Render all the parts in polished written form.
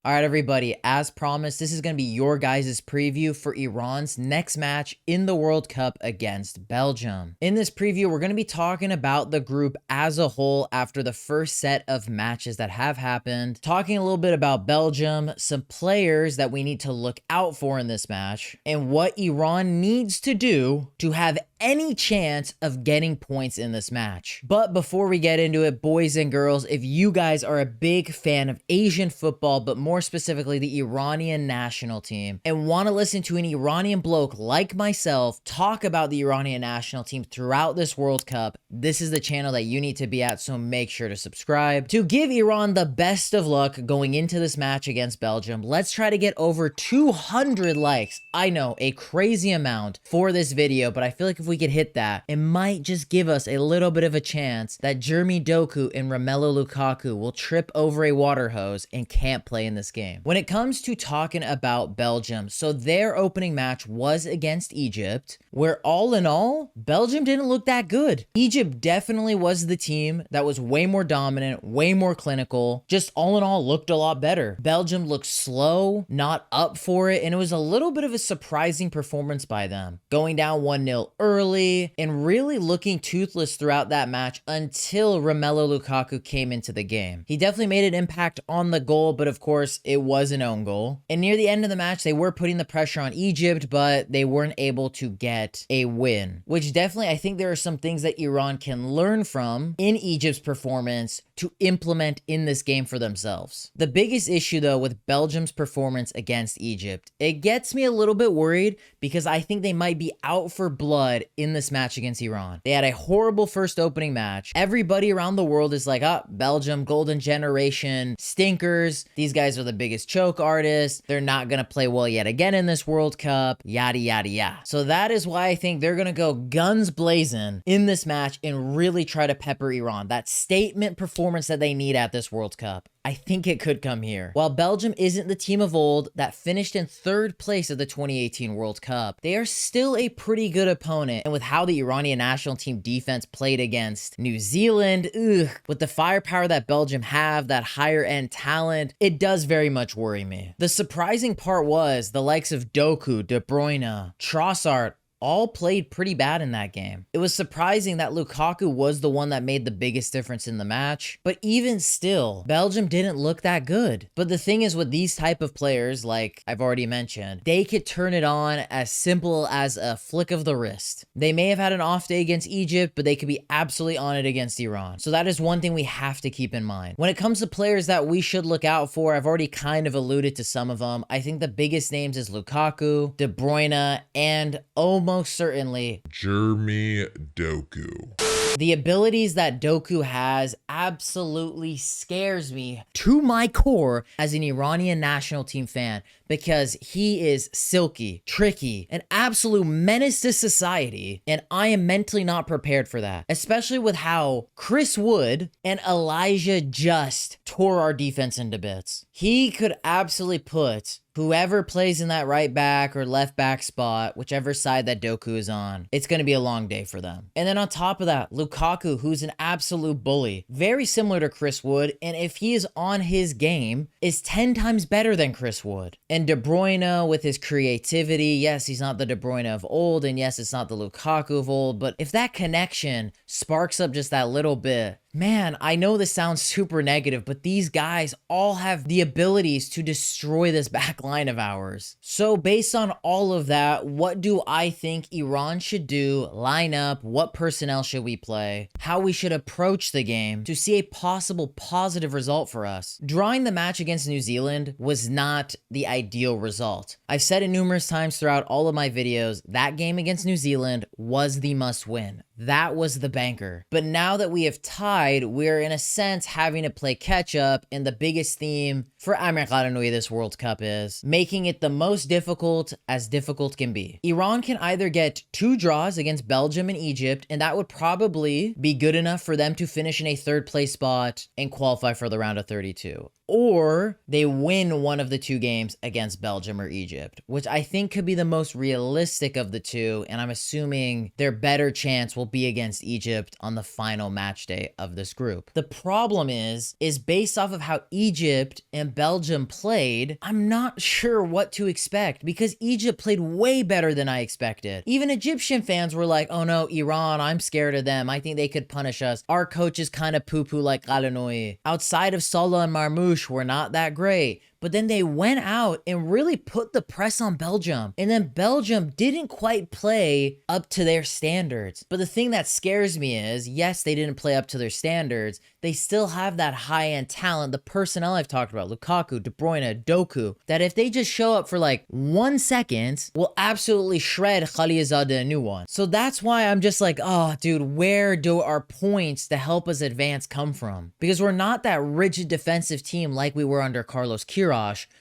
All right, everybody, as promised, this is going to be your guys' preview for Iran's next match in the World Cup against Belgium. In this preview, we're going to be talking about the group as a whole after the first set of matches that have happened, talking a little bit about Belgium, some players that we need to look out for in this match, and what Iran needs to do to have any chance of getting points in this match. But before we get into it, boys and girls, if you guys are a big fan of Asian football, but more specifically the Iranian national team, and want to listen to an Iranian bloke like myself talk about the Iranian national team throughout this World Cup, this is the channel that you need to be at, so make sure to subscribe. To give Iran the best of luck going into this match against Belgium, let's try to get over 200 likes. I know, a crazy amount for this video, but I feel like if we could hit that, it might just give us a little bit of a chance that Jeremy Doku and Romelu Lukaku will trip over a water hose and can't play in this game. When it comes to talking about Belgium, so their opening match was against Egypt, where all in all, Belgium didn't look that good. Egypt definitely was the team that was way more dominant, way more clinical, just all in all looked a lot better. Belgium looked slow, not up for it, and it was a little bit of a surprising performance by them. Going down 1-0 early, and really looking toothless throughout that match until Romelu Lukaku came into the game. He definitely made an impact on the goal, but of course it was an own goal. And near the end of the match, they were putting the pressure on Egypt, but they weren't able to get a win, which definitely I think there are some things that Iran can learn from in Egypt's performance to implement in this game for themselves. The biggest issue though with Belgium's performance against Egypt, it gets me a little bit worried because I think they might be out for blood in this match against Iran. They had a horrible first opening match. Everybody around the world is like, Belgium, golden generation, stinkers. These guys are the biggest choke artists. They're not going to play well yet again in this World Cup, yada, yada, yada. So that is why I think they're going to go guns blazing in this match and really try to pepper Iran. That statement performance that they need at this World Cup, I think it could come here. While Belgium isn't the team of old that finished in third place of the 2018 World Cup, they are still a pretty good opponent. And with how the Iranian national team defense played against New Zealand, with the firepower that Belgium have, that higher end talent, it does very much worry me. The surprising part was the likes of Doku, De Bruyne, Trossard, all played pretty bad in that game. It was surprising that Lukaku was the one that made the biggest difference in the match, but even still, Belgium didn't look that good. But the thing is with these type of players, like I've already mentioned, they could turn it on as simple as a flick of the wrist. They may have had an off day against Egypt, but they could be absolutely on it against Iran. So that is one thing we have to keep in mind. When it comes to players that we should look out for, I've already kind of alluded to some of them. I think the biggest names is Lukaku, De Bruyne, and almost certainly Jeremy Doku. The abilities that Doku has absolutely scares me to my core as an Iranian national team fan, because he is silky, tricky, an absolute menace to society, and I am mentally not prepared for that, especially with how Chris Wood and Elijah just tore our defense into bits. He could absolutely put whoever plays in that right back or left back spot, whichever side that Doku is on, it's going to be a long day for them. And then on top of that, Lukaku, who's an absolute bully, very similar to Chris Wood, and if he is on his game, is 10 times better than Chris Wood. And De Bruyne with his creativity, yes, he's not the De Bruyne of old, and yes, it's not the Lukaku of old, but if that connection sparks up just that little bit, man, I know this sounds super negative, but these guys all have the abilities to destroy this back line of ours. So based on all of that, what do I think Iran should do, line up, what personnel should we play, how we should approach the game to see a possible positive result for us? Drawing the match against New Zealand was not the ideal result. I've said it numerous times throughout all of my videos, that game against New Zealand was the must win. That was the banker. But now that we have tied, we're in a sense having to play catch up, and the biggest theme for Amir Kharanouhi this World Cup is making it the most difficult as difficult can be. Iran can either get 2 draws against Belgium and Egypt, and that would probably be good enough for them to finish in a third place spot and qualify for the round of 32. or they win one of the two games against Belgium or Egypt, which I think could be the most realistic of the two, and I'm assuming their better chance will be against Egypt on the final match day of this group. The problem is based off of how Egypt and Belgium played, I'm not sure what to expect because Egypt played way better than I expected. Even Egyptian fans were like, oh no, Iran, I'm scared of them. I think they could punish us. Our coach is kind of poo-poo like Galanoui. Outside of Salah and Marmoush, we're not that great. But then they went out and really put the press on Belgium. And then Belgium didn't quite play up to their standards. But the thing that scares me is, yes, they didn't play up to their standards. They still have that high-end talent, the personnel I've talked about, Lukaku, De Bruyne, Doku, that if they just show up for like 1 second, will absolutely shred Khalilzadeh a new one. So that's why I'm just like, oh, dude, where do our points to help us advance come from? Because we're not that rigid defensive team like we were under Carlos Queiroz.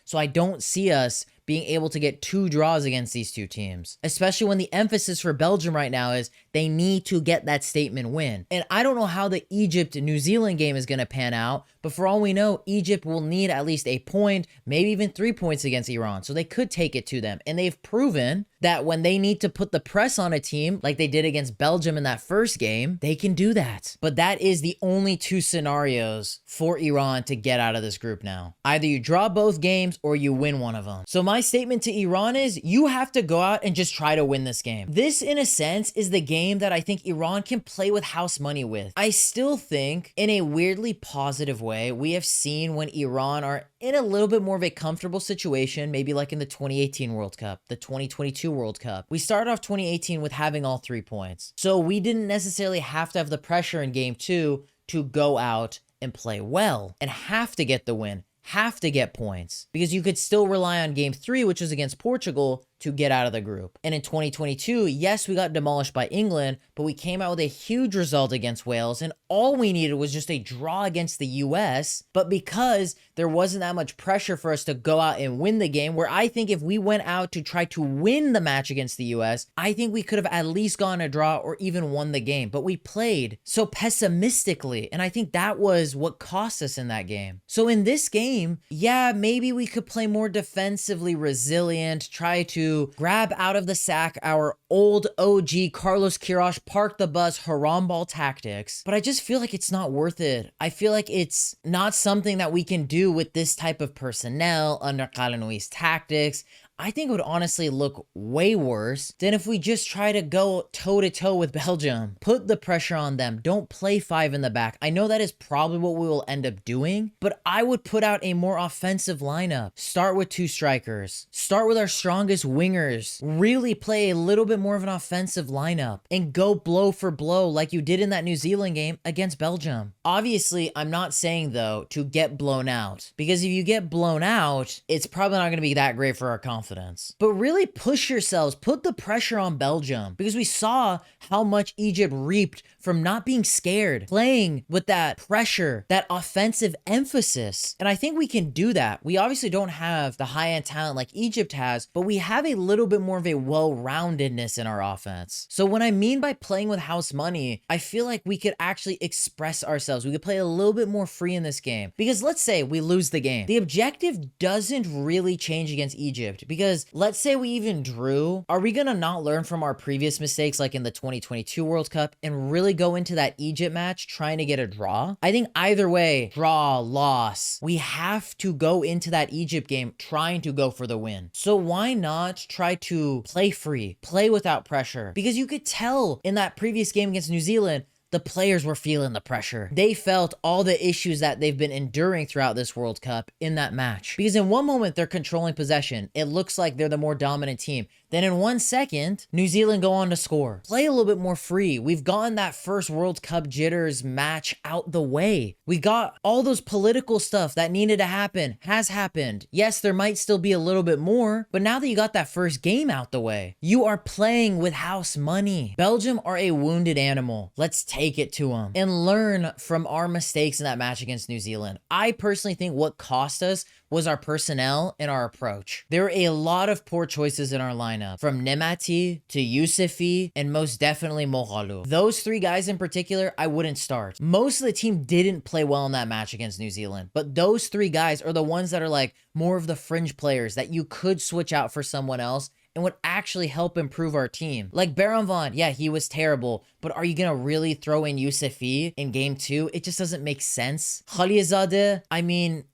So I don't see us being able to get 2 draws against these two teams, especially when the emphasis for Belgium right now is they need to get that statement win. And I don't know how the Egypt-New Zealand game is going to pan out, but for all we know, Egypt will need at least a point, maybe even 3 points against Iran, so they could take it to them. And they've proven that when they need to put the press on a team like they did against Belgium in that first game, they can do that. But that is the only 2 scenarios for Iran to get out of this group now. Either you draw both games or you win one of them. So my statement to Iran is you have to go out and just try to win this game. This, in a sense, is the game that I think Iran can play with house money with. I still think, in a weirdly positive way, we have seen when Iran are in a little bit more of a comfortable situation, maybe like in the 2018 World Cup, the 2022 World Cup. We started off 2018 with having all 3 points. So we didn't necessarily have to have the pressure in game 2 to go out and play well and have to get the win, have to get points, because you could still rely on game 3, which was against Portugal, to get out of the group. And in 2022, yes, we got demolished by England, but we came out with a huge result against Wales, and all we needed was just a draw against the US. But because there wasn't that much pressure for us to go out and win the game, where I think if we went out to try to win the match against the US, I think we could have at least gotten a draw or even won the game. But we played so pessimistically, and I think that was what cost us in that game. So in this game, yeah, maybe we could play more defensively resilient, try to grab out of the sack our old OG Carlos Queiroz park the bus haram ball tactics, but I just feel like it's not worth it. I feel like it's not something that we can do with this type of personnel under Kalanoui's tactics. I think it would honestly look way worse than if we just try to go toe-to-toe with Belgium. Put the pressure on them. Don't play 5 in the back. I know that is probably what we will end up doing, but I would put out a more offensive lineup. Start with 2 strikers. Start with our strongest wingers. Really play a little bit more of an offensive lineup and go blow for blow like you did in that New Zealand game against Belgium. Obviously, I'm not saying, though, to get blown out, because if you get blown out, it's probably not going to be that great for our confidence. But really push yourselves, put the pressure on Belgium, because we saw how much Egypt reaped from not being scared, playing with that pressure, that offensive emphasis. And I think we can do that. We obviously don't have the high-end talent like Egypt has, but we have a little bit more of a well-roundedness in our offense. So what I mean by playing with house money, I feel like we could actually express ourselves. We could play a little bit more free in this game. Because let's say we lose the game. The objective doesn't really change against Egypt, because let's say we even drew. Are we going to not learn from our previous mistakes like in the 2022 World Cup and really go into that Egypt match trying to get a draw? I think either way, draw, loss, we have to go into that Egypt game trying to go for the win. So why not try to play free, play without pressure? Because you could tell in that previous game against New Zealand, the players were feeling the pressure. They felt all the issues that they've been enduring throughout this World Cup in that match. Because in one moment, they're controlling possession. It looks like they're the more dominant team. Then in 1 second, New Zealand go on to score. Play a little bit more free. We've gotten that first World Cup jitters match out the way. We got all those political stuff that needed to happen has happened. Yes, there might still be a little bit more, but now that you got that first game out the way, you are playing with house money. Belgium are a wounded animal. Let's take it to them and learn from our mistakes in that match against New Zealand. I personally think what cost us was our personnel and our approach. There were a lot of poor choices in our lineup, from Nemati to Yousefi and most definitely Moghalu. Those three guys in particular, I wouldn't start. Most of the team didn't play well in that match against New Zealand, but those three guys are the ones that are like more of the fringe players that you could switch out for someone else and would actually help improve our team. Like Baron Von, yeah, he was terrible, but are you gonna really throw in Yousefi in game 2? It just doesn't make sense. Khalilzadeh, I mean,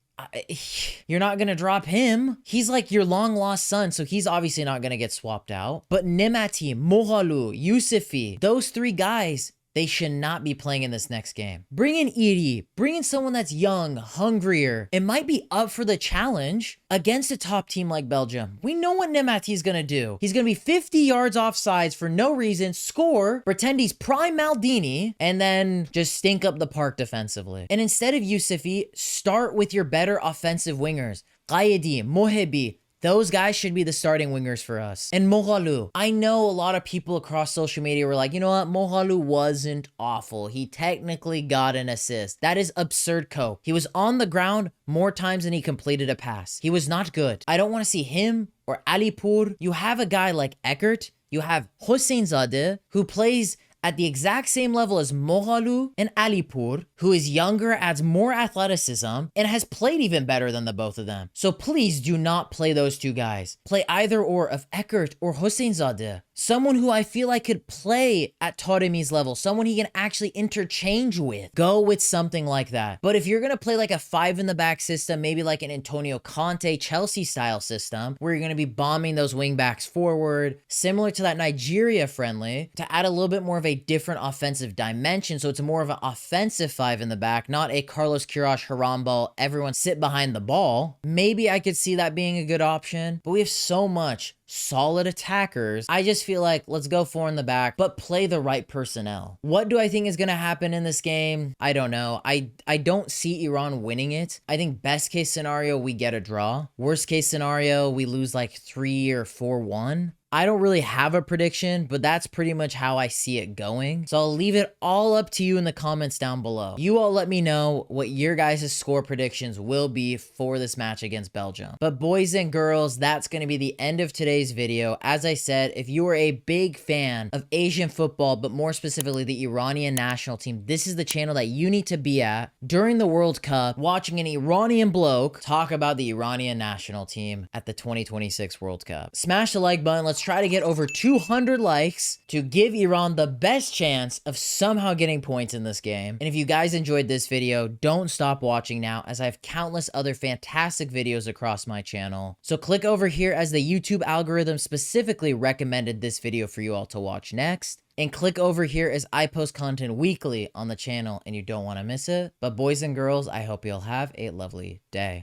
you're not gonna drop him. He's like your long lost son, so he's obviously not gonna get swapped out. But Nemati, Moghalu, Yousefi, those three guys, they should not be playing in this next game. Bring in Iri, bring in someone that's young, hungrier, and might be up for the challenge against a top team like Belgium. We know what Nemati is gonna do. He's gonna be 50 yards offsides for no reason, score, pretend he's prime Maldini, and then just stink up the park defensively. And instead of Yousefi, start with your better offensive wingers. Qaedi, Mohebi, those guys should be the starting wingers for us. And Moghalu, I know a lot of people across social media were like, you know what, Moghalu wasn't awful. He technically got an assist. That is absurd, Co. He was on the ground more times than he completed a pass. He was not good. I don't want to see him or Alipur. You have a guy like Eckert. You have Hosseinzadeh, who plays at the exact same level as Moghalu and Alipur, who is younger, adds more athleticism, and has played even better than the both of them. So please do not play those two guys. Play either or of Eckert or Hosseinzadeh. Someone who I feel like could play at Taremi's level, someone he can actually interchange with. Go with something like that. But if you're gonna play like a 5 in the back system, maybe like an Antonio Conte Chelsea style system, where you're gonna be bombing those wingbacks forward, similar to that Nigeria friendly, to add a little bit more of a different offensive dimension, so it's more of an offensive 5 in the back, not a Carlos Queiroz Haram everyone sit behind the ball. Maybe I could see that being a good option, but we have so much solid attackers. I just feel like let's go 4 in the back, but play the right personnel. What do I think is going to happen in this game? I don't know. I don't see Iran winning it. I think best case scenario, we get a draw. Worst case scenario, we lose like 3 or 4-1. I don't really have a prediction, but that's pretty much how I see it going. So I'll leave it all up to you in the comments down below. You all let me know what your guys' score predictions will be for this match against Belgium. But boys and girls, that's going to be the end of today's video. As I said, if you are a big fan of Asian football, but more specifically the Iranian national team, this is the channel that you need to be at during the World Cup, watching an Iranian bloke talk about the Iranian national team at the 2026 World Cup. Smash the like button. Let's try to get over 200 likes to give Iran the best chance of somehow getting points in this game. And if you guys enjoyed this video, don't stop watching now, as I have countless other fantastic videos across my channel. So click over here, as the YouTube algorithm specifically recommended this video for you all to watch next. And click over here, as I post content weekly on the channel and you don't want to miss it. But boys and girls, I hope you'll have a lovely day.